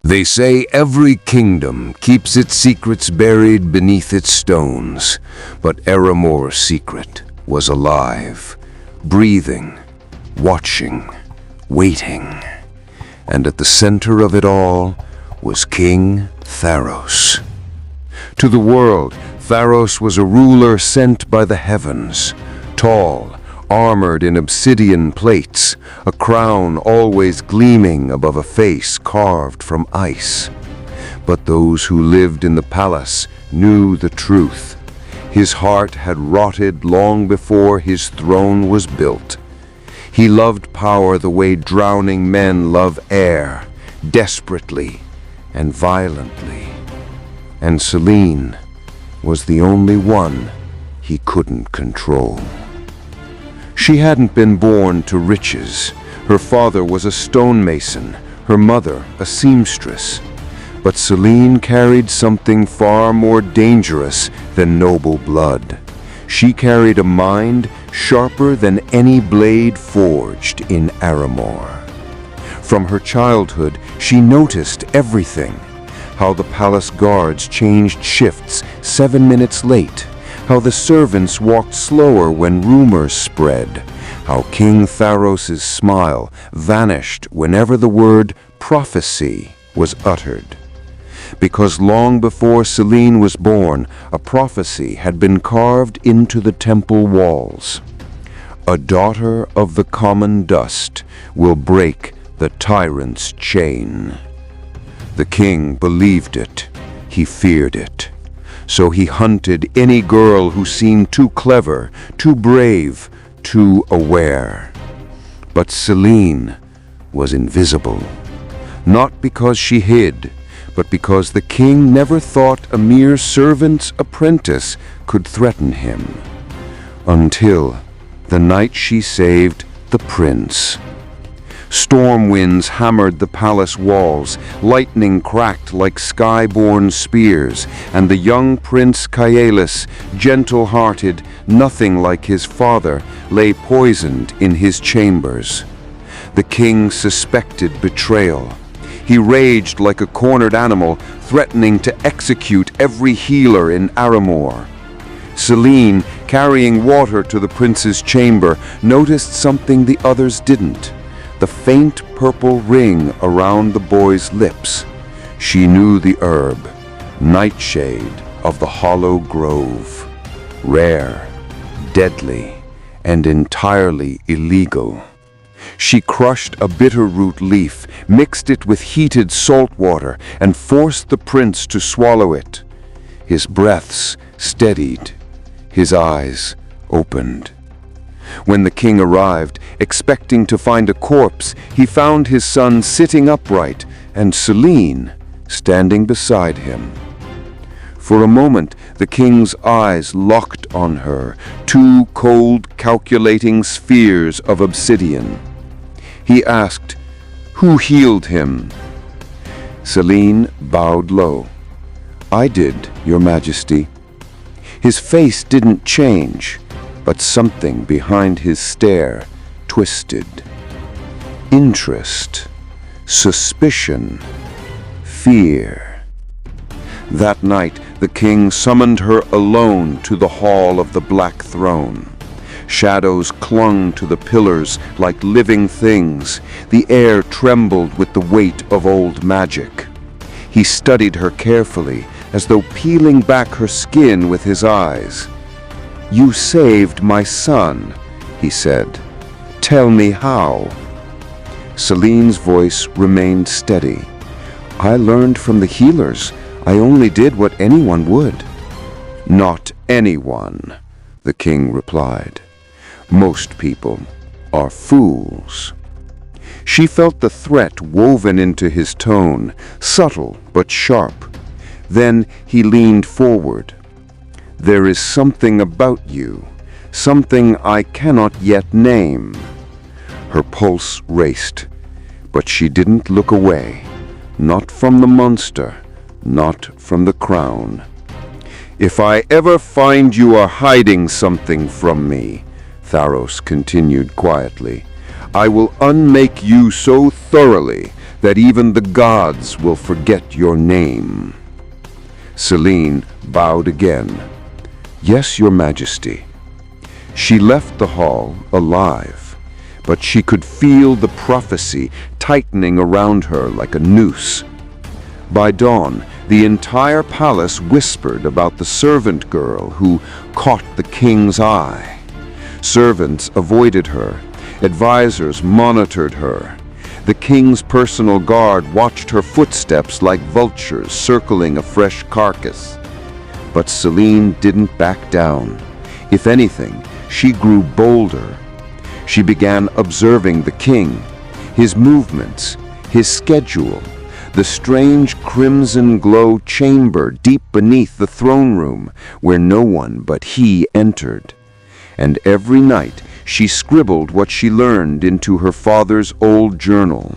They say every kingdom keeps its secrets buried beneath its stones, but Eramore's secret was alive, breathing, watching, waiting. And at the center of it all was King Tharos. To the world, Tharos was a ruler sent by the heavens, tall, armored in obsidian plates, a crown always gleaming above a face carved from ice. But those who lived in the palace knew the truth. His heart had rotted long before his throne was built. He loved power the way drowning men love air, desperately and violently. And Selene was the only one he couldn't control. She hadn't been born to riches. Her father was a stonemason, her mother a seamstress. But Selene carried something far more dangerous than noble blood. She carried a mind sharper than any blade forged in Aramore. From her childhood, she noticed everything. How the palace guards changed shifts 7 minutes late. How the servants walked slower when rumors spread. How King Tharos's smile vanished whenever the word prophecy was uttered. Because long before Selene was born, a prophecy had been carved into the temple walls. A daughter of the common dust will break the tyrant's chain. The king believed it. He feared it. So he hunted any girl who seemed too clever, too brave, too aware. But Selene was invisible. Not because she hid, but because the king never thought a mere servant's apprentice could threaten him. Until the night she saved the prince. Storm winds hammered the palace walls, lightning cracked like sky-born spears, and the young Prince Kaelis, gentle-hearted, nothing like his father, lay poisoned in his chambers. The king suspected betrayal. He raged like a cornered animal, threatening to execute every healer in Aramore. Selene, carrying water to the prince's chamber, noticed something the others didn't. The faint purple ring around the boy's lips. She knew the herb, nightshade of the hollow grove. Rare, deadly, and entirely illegal. She crushed a bitter root leaf, mixed it with heated salt water, and forced the prince to swallow it. His breaths steadied. His eyes opened. When the king arrived, expecting to find a corpse, he found his son sitting upright and Selene standing beside him. For a moment, the king's eyes locked on her, two cold, calculating spheres of obsidian. He asked, "Who healed him?" Selene bowed low. "I did, Your Majesty." His face didn't change, but something behind his stare twisted. Interest, suspicion, fear. That night, the king summoned her alone to the hall of the Black Throne. Shadows clung to the pillars like living things. The air trembled with the weight of old magic. He studied her carefully, as though peeling back her skin with his eyes. "You saved my son," he said. "Tell me how." Selene's voice remained steady. "I learned from the healers. I only did what anyone would." "Not anyone," the king replied. "Most people are fools." She felt the threat woven into his tone, subtle but sharp. Then he leaned forward. "There is something about you, something I cannot yet name." Her pulse raced, but she didn't look away, not from the monster, not from the crown. "If I ever find you are hiding something from me," Tharos continued quietly, "I will unmake you so thoroughly that even the gods will forget your name." Selene bowed again. "Yes, your majesty." She left the hall alive, but she could feel the prophecy tightening around her like a noose. By dawn, the entire palace whispered about the servant girl who caught the king's eye. Servants avoided her. Advisors monitored her. The king's personal guard watched her footsteps like vultures circling a fresh carcass. But Selene didn't back down. If anything, she grew bolder. She began observing the king, his movements, his schedule, the strange crimson glow chamber deep beneath the throne room where no one but he entered. And every night she scribbled what she learned into her father's old journal.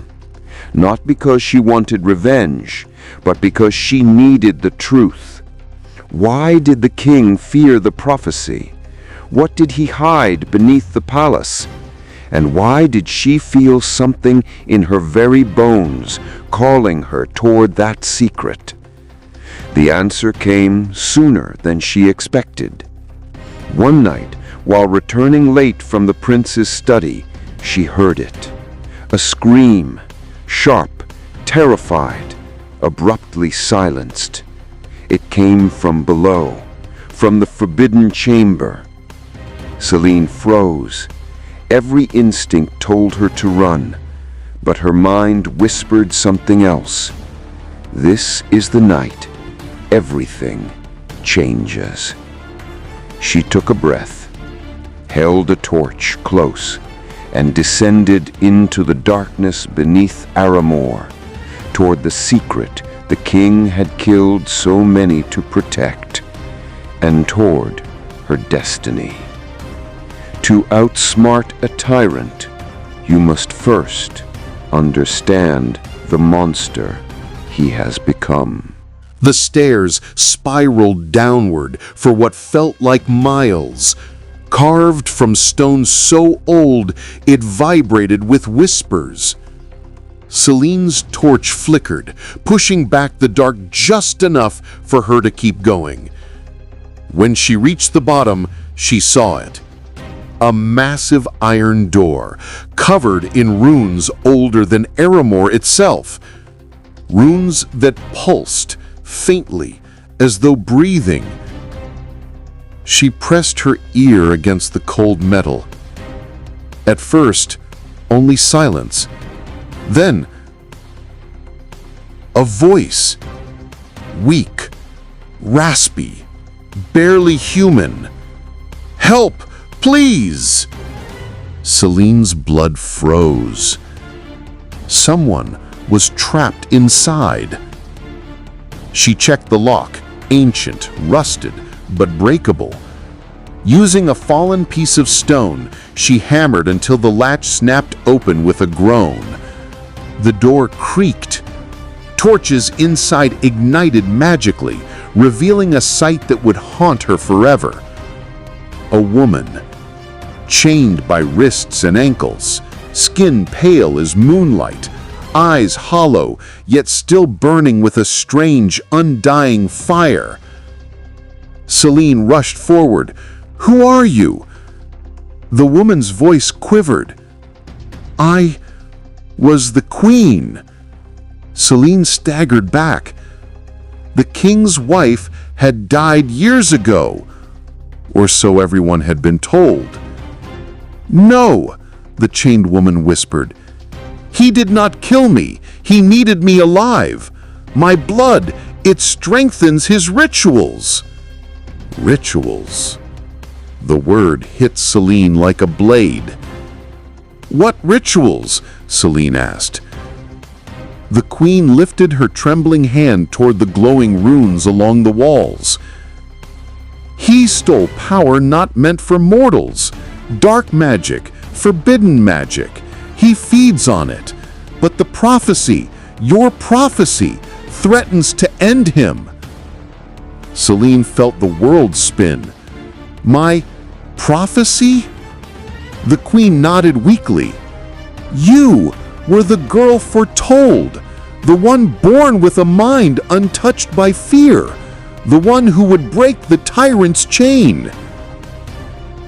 Not because she wanted revenge, but because she needed the truth. Why did the king fear the prophecy? What did he hide beneath the palace? And why did she feel something in her very bones calling her toward that secret? The answer came sooner than she expected. One night, while returning late from the prince's study, she heard it. A scream, sharp, terrified, abruptly silenced. It came from below, from the forbidden chamber. Selene froze. Every instinct told her to run, but her mind whispered something else. This is the night everything changes. She took a breath, held a torch close, and descended into the darkness beneath Aramor, toward the secret the king had killed so many to protect, and toward her destiny. To outsmart a tyrant, you must first understand the monster he has become. The stairs spiraled downward for what felt like miles, carved from stone so old it vibrated with whispers. Selene's torch flickered, pushing back the dark just enough for her to keep going. When she reached the bottom, she saw it. A massive iron door, covered in runes older than Aramor itself. Runes that pulsed faintly, as though breathing. She pressed her ear against the cold metal. At first, only silence. Then, a voice. Weak, raspy, barely human. "Help! Please!" Selene's blood froze. Someone was trapped inside. She checked the lock, ancient, rusted, but breakable. Using a fallen piece of stone, she hammered until the latch snapped open with a groan. The door creaked. Torches inside ignited magically, revealing a sight that would haunt her forever. A woman, chained by wrists and ankles, skin pale as moonlight, eyes hollow, yet still burning with a strange, undying fire. Selene rushed forward. "Who are you?" The woman's voice quivered. "I was the queen." Selene staggered back. The king's wife had died years ago, or so everyone had been told. "No," the chained woman whispered. "He did not kill me. He needed me alive. My blood, it strengthens his rituals." Rituals. The word hit Selene like a blade. "What rituals?" Selene asked. The queen lifted her trembling hand toward the glowing runes along the walls. "He stole power not meant for mortals. Dark magic, forbidden magic. He feeds on it. But the prophecy, your prophecy, threatens to end him." Selene felt the world spin. "My prophecy?" The queen nodded weakly. "You, were the girl foretold, the one born with a mind untouched by fear, the one who would break the tyrant's chain.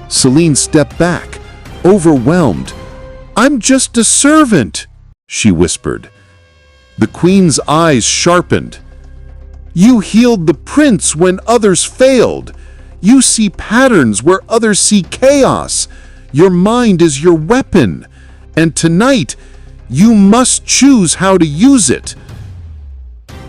Selene stepped back, overwhelmed. "I'm just a servant," she whispered. The queen's eyes sharpened. "You healed the prince when others failed. You see patterns where others see chaos. Your mind is your weapon, and tonight you must choose how to use it."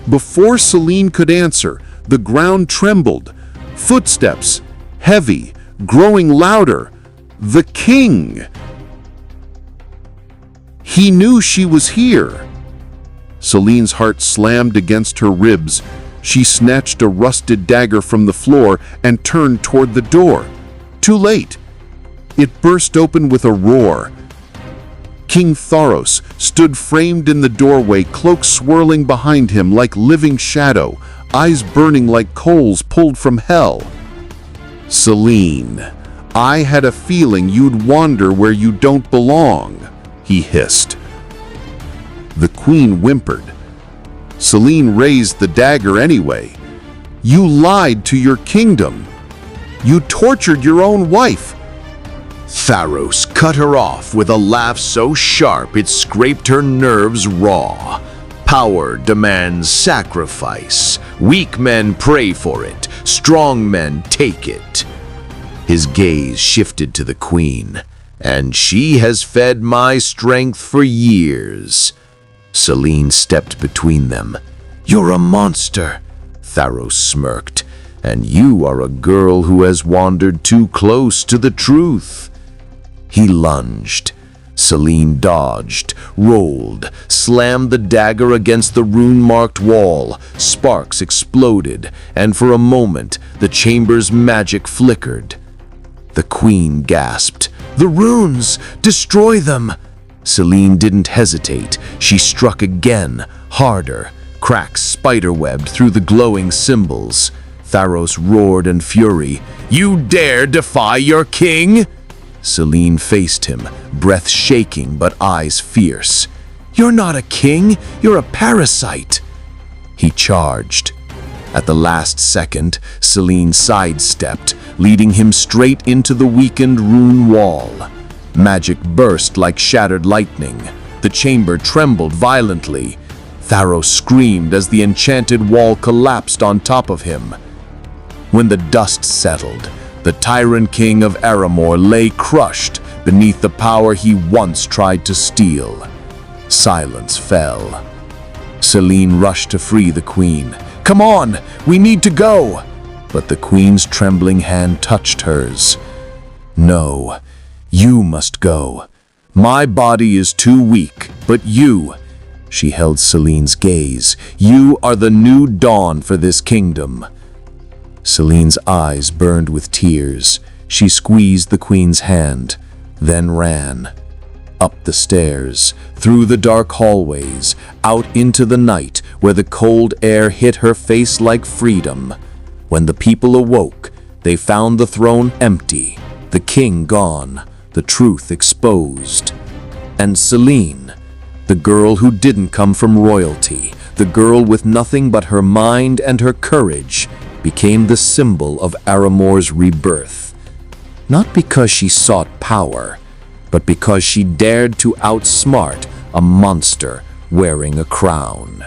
Before Selene could answer, the ground trembled. Footsteps, heavy, growing louder. The king! He knew she was here. Selene's heart slammed against her ribs. She snatched a rusted dagger from the floor and turned toward the door. Too late. It burst open with a roar. King Tharos stood framed in the doorway, cloak swirling behind him like living shadow, eyes burning like coals pulled from hell. "Selene, I had a feeling you'd wander where you don't belong," he hissed. The queen whimpered. Selene raised the dagger anyway. "You lied to your kingdom. You tortured your own wife." Tharos cut her off with a laugh so sharp it scraped her nerves raw. Power demands sacrifice. Weak men pray for it. Strong men take it. His gaze shifted to the queen. "And she has fed my strength for years." Selene stepped between them. "You're a monster," Tharos smirked, "and you are a girl who has wandered too close to the truth." He lunged. Selene dodged, rolled, slammed the dagger against the rune-marked wall. Sparks exploded, and for a moment, the chamber's magic flickered. The queen gasped. "The runes! Destroy them!" Selene didn't hesitate. She struck again, harder. Cracks spiderwebbed through the glowing symbols. Tharos roared in fury. "You dare defy your king?" Selene faced him, breath shaking but eyes fierce. "You're not a king, you're a parasite." He charged. At the last second, Selene sidestepped, leading him straight into the weakened rune wall. Magic burst like shattered lightning. The chamber trembled violently. Tharos screamed as the enchanted wall collapsed on top of him. When the dust settled, the Tyrant King of Aramor lay crushed beneath the power he once tried to steal. Silence fell. Selene rushed to free the queen. "Come on, we need to go!" But the queen's trembling hand touched hers. "No, you must go. My body is too weak, but you..." She held Selene's gaze. "You are the new dawn for this kingdom." Selene's eyes burned with tears. She squeezed the queen's hand, then ran. Up the stairs, through the dark hallways, out into the night where the cold air hit her face like freedom. When the people awoke, they found the throne empty, the king gone, the truth exposed. And Selene, the girl who didn't come from royalty, the girl with nothing but her mind and her courage, became the symbol of Aramor's rebirth. Not because she sought power, but because she dared to outsmart a monster wearing a crown.